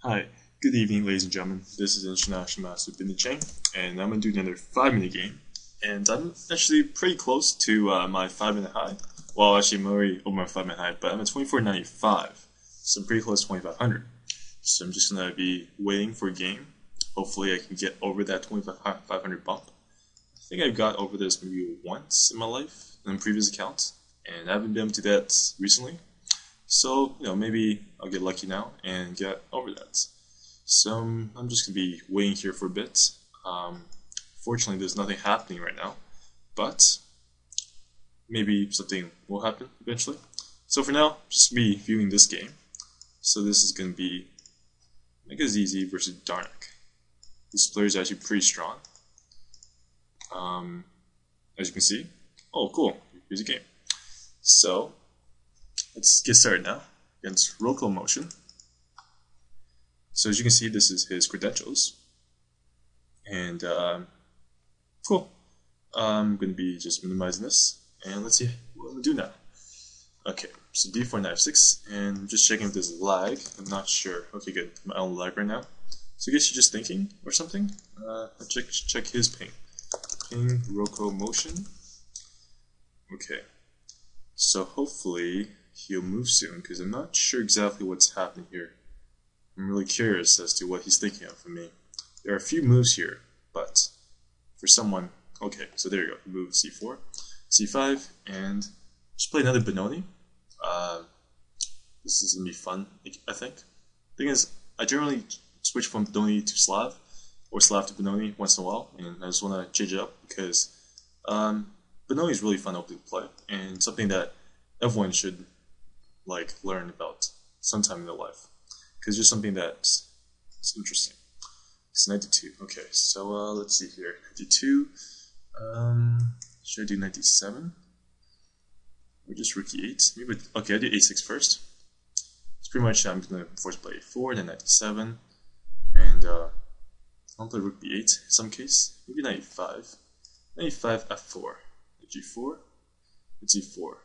Hi, good evening, ladies and gentlemen. This is International Master Benoni, and I'm going to do another 5-minute game. And I'm actually pretty close to my 5-minute high. Well, actually, I'm already over my 5-minute high, but I'm at 2495, so I'm pretty close to 2500. So I'm just going to be waiting for a game. Hopefully, I can get over that 2500 bump. I think I've got over this maybe once in my life in previous accounts, and I haven't been able to do that recently. So, maybe I'll get lucky now and get over that. So, I'm just going to be waiting here for a bit. Fortunately, there's nothing happening right now, but maybe something will happen eventually. So for now, just be viewing this game. So this is going to be Megazz versus Darnak. This player is actually pretty strong. As you can see. Oh, cool. Here's a game. So, let's get started now against RokoMotion. So as you can see, this is his credentials. And, cool. I'm going to be just minimizing this. And let's see what I'm going to do now. Okay, so d4 knight f6, and I'm just checking if there's lag. I'm not sure. Okay, good. I'm out of lag right now. So I guess you're just thinking or something. Let's check his ping. Ping RokoMotion. Okay. So hopefully he'll move soon, because I'm not sure exactly what's happening here. I'm really curious as to what he's thinking of for me. There are a few moves here, but for someone... Okay, so there you go. He moved c4, c5, and just play another Benoni. This is going to be fun, I think. Thing is, I generally switch from Benoni to Slav, or Slav to Benoni once in a while, and I just want to change it up, because Benoni is really fun to play, and something that everyone should learn about sometime in their life, because it's just something that's interesting. It's 92. Okay, so let's see here. 92. Should I do 97? Or just rook e8? Maybe. Okay, I do a6 first. It's pretty much I'm gonna force play a4, then 97, and I'll play rook b8 in some case. Maybe 95. 95 f4. G4. G4.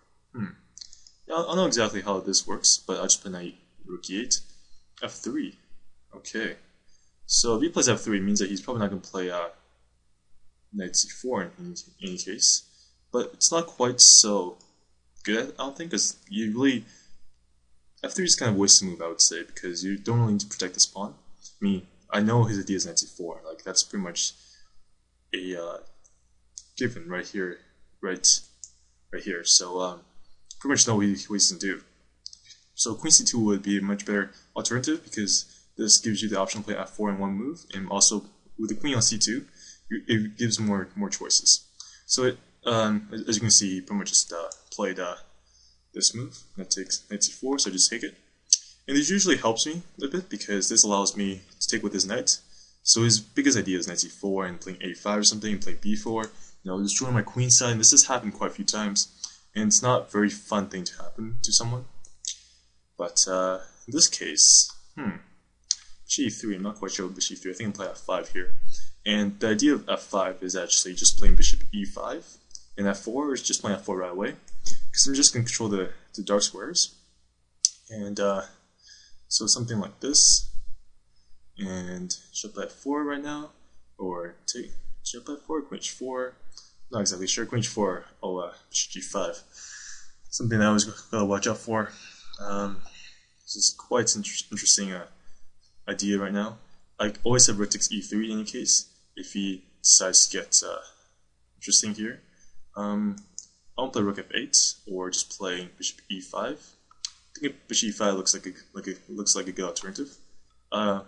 Yeah, I don't know exactly how this works, but I'll just play knight rook e8. f3. Okay. So if he plays f3, it means that he's probably not going to play knight c4 in any case. But it's not quite so good, I don't think, because you really... f3 is kind of a wasted move, I would say, because you don't really need to protect the pawn. I mean, I know his idea is knight c4. That's pretty much a given right here, right here. So pretty much know what he's going to do. So queen c2 would be a much better alternative, because this gives you the option to play f4 in one move, and also with the queen on c2, it gives more choices. So it, as you can see, he pretty much just played this move. That takes knight c4, so I just take it. And this usually helps me a bit, because this allows me to take with his knight. So his biggest idea is knight c4 and playing a5 or something, and playing b4. Destroying my queen side, and this has happened quite a few times, and it's not a very fun thing to happen to someone. But in this case, g3, I'm not quite sure with bishop e3. I think I'm playing f5 here. And the idea of f5 is actually just playing bishop e5, and f4 is just playing f4 right away, because I'm just going to control the dark squares. And so something like this, and should I play f4 right now, or should I play f4, queen h4, not exactly sure, queen h4, bishop g5, something that I was going to watch out for. This is quite interesting idea right now. I always have rook takes e3 in any case, if he decides to get interesting here. I'll play rook f8, or just play bishop e5. I think bishop e5 looks like a good alternative.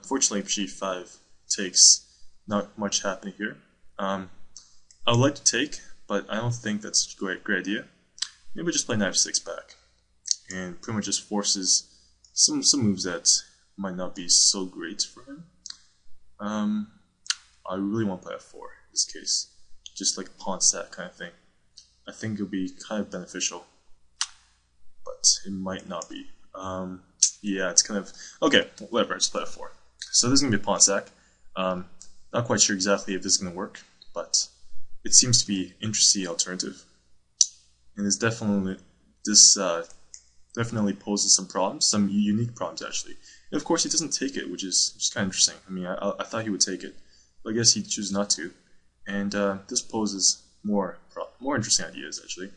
Fortunately, bishop e5 takes not much happening here. I would like to take, but I don't think that's a great idea. Maybe just play knight f6 back, and pretty much just forces some moves that might not be so great for him. I really want to play f4 in this case, just like a pawn sack kind of thing. I think it'll be kind of beneficial, but it might not be. Yeah, it's kind of okay. Whatever, just play f4. So this is gonna be a pawn sack. Not quite sure exactly if this is gonna work, but it seems to be an interesting alternative, and it's definitely definitely poses some problems, some unique problems actually. And of course, he doesn't take it, which is kind of interesting. I mean, I thought he would take it, but I guess he chooses not to. And this poses more interesting ideas, actually.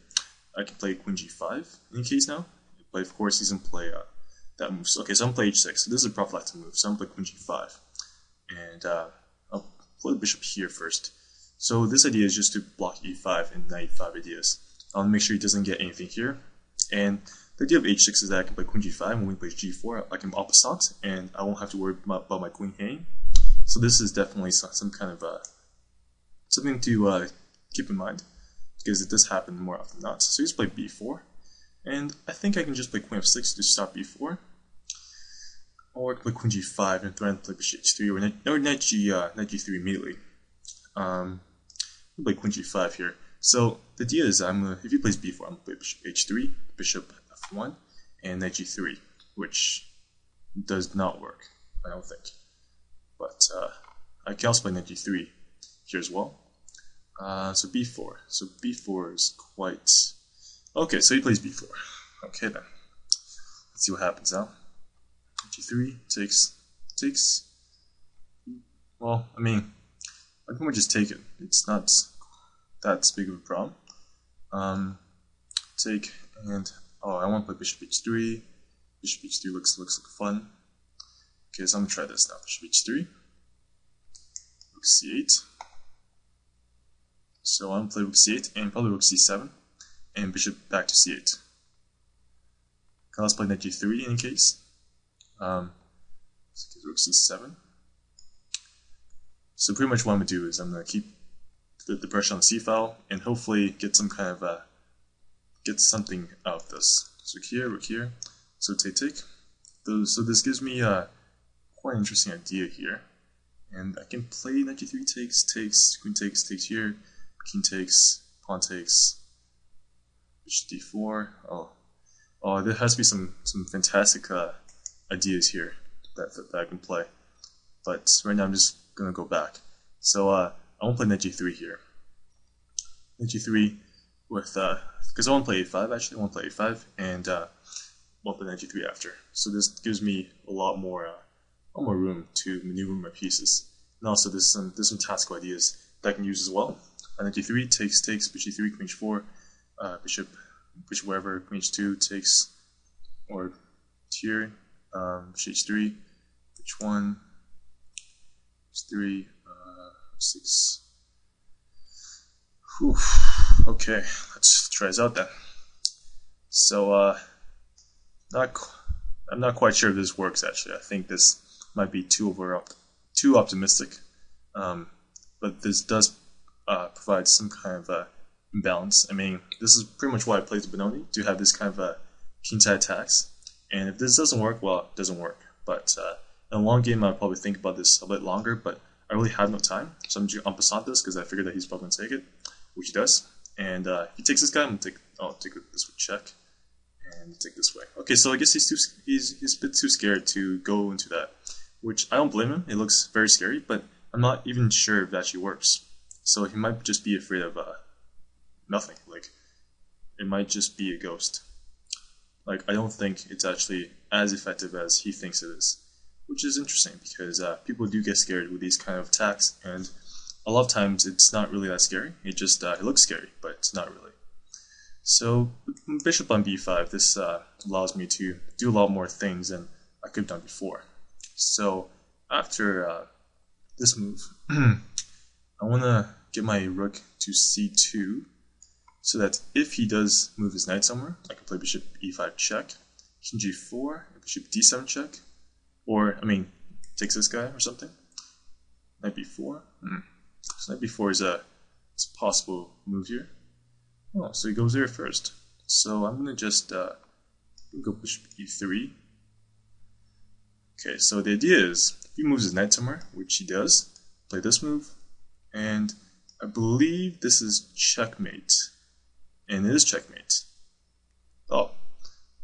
I can play Queen G5 in case now, but of course he's going to play that move. So, okay, so I'm going to play H6. So this is a prophylactic move, so I'm going to play Queen G5. And I'll play the bishop here first. So this idea is just to block E5 and knight E5 ideas. I'll make sure he doesn't get anything here. And the idea of H6 is that I can play Queen G5, and when we play G4, I can opposite, and I won't have to worry about my queen hanging. So this is definitely some kind of something to keep in mind, because it does happen more often than not. So he's play B4, and I think I can just play Queen F6 to stop B4, or I can play Queen G5 and threaten to play Bishop H3, or Knight G3 immediately. I'll play Queen G5 here. So the idea is, if he plays B4, I'm going to play Bishop H3, Bishop F1, and Knight G3, which does not work, I don't think. But I can also play Knight G3 here as well. So B4. So B4 is quite... Okay, so he plays B4. Okay then. Let's see what happens now. G3 takes... Well, I mean, I can just take it. It's not that big of a problem. Take and... Oh, I want to play Bishop H3. Bishop H3 looks like fun. Okay, so I'm going to try this now. Bishop H3. Rook C8. So I'm going to play Rook C8 and probably Rook C7. And Bishop back to C8. Can also play Knight G3 in any case. So Rook C7. So pretty much what I'm going to do is I'm going to keep the pressure on the C file and hopefully get some kind of get something out of this. So Rook here. So take. So this gives me quite an interesting idea here. And I can play Knight G3 takes, Queen takes here, King takes, Pawn takes, Bishop D4. Oh, there has to be some fantastic ideas here that I can play. But right now I'm just gonna go back. So I won't play Knight G3 here. Knight G3 with because I want to play A5 actually. I want to play A5 and won't play Knight G3 after. So this gives me a lot more room to maneuver my pieces. And also there's some tactical ideas that I can use as well. Knight G3 takes, Bishop G3, Queen H4, Bishop wherever, Queen H2 takes, or here, Bishop H3, H1, H3, 6. Whew. Okay, let's try this out then. So, I'm not quite sure if this works actually. I think this might be too optimistic, but this does provide some kind of imbalance. I mean, this is pretty much why I played the Benoni, to have this kind of kingside attacks. And if this doesn't work, well, it doesn't work. But in a long game, I'll probably think about this a bit longer, but I really have no time. So I'm just going to passant this because I figured that he's probably going to take it, which he does. And if he takes this guy, I'm going to take this with check and take this way. Okay, so I guess he's a bit too scared to go into that, which I don't blame him. It looks very scary, but I'm not even sure if that actually works. So he might just be afraid of nothing. Like, it might just be a ghost. Like, I don't think it's actually as effective as he thinks it is, which is interesting because people do get scared with these kind of attacks, and a lot of times it's not really that scary. It just it looks scary, but it's not really. So Bishop on B5, this allows me to do a lot more things than I could have done before. So after this move, I want to get my rook to C2, so that if he does move his knight somewhere, I can play Bishop E5 check, King G4, Bishop D7 check, or, I mean, takes this guy or something. Knight B4. So Knight B4 is a possible move here. Oh, so he goes there first. So I'm going to just go Bishop E3. Okay, so the idea is, if he moves his knight somewhere, which he does, play this move, and I believe this is checkmate. And it is checkmate. Oh,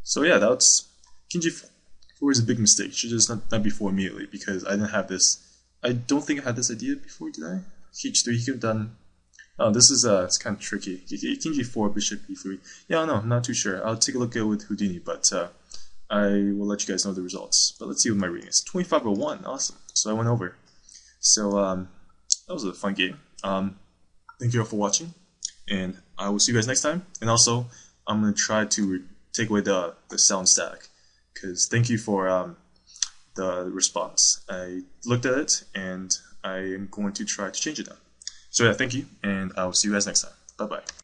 so yeah, that's King G4 is a big mistake. Should just not Knight B4 immediately, because I didn't have this. I don't think I had this idea before, did I? H3, he could have done. Oh, this is it's kind of tricky. King G4, Bishop E3. Yeah, no, I'm not too sure. I'll take a look at it with Houdini, but I will let you guys know the results. But let's see what my rating is. 2501, awesome. So I went over. So that was a fun game. Thank you all for watching, and I will see you guys next time. And also, I'm going to try to take away the sound static, because thank you for the response. I looked at it, and I am going to try to change it now. So yeah, thank you, and I will see you guys next time. Bye-bye.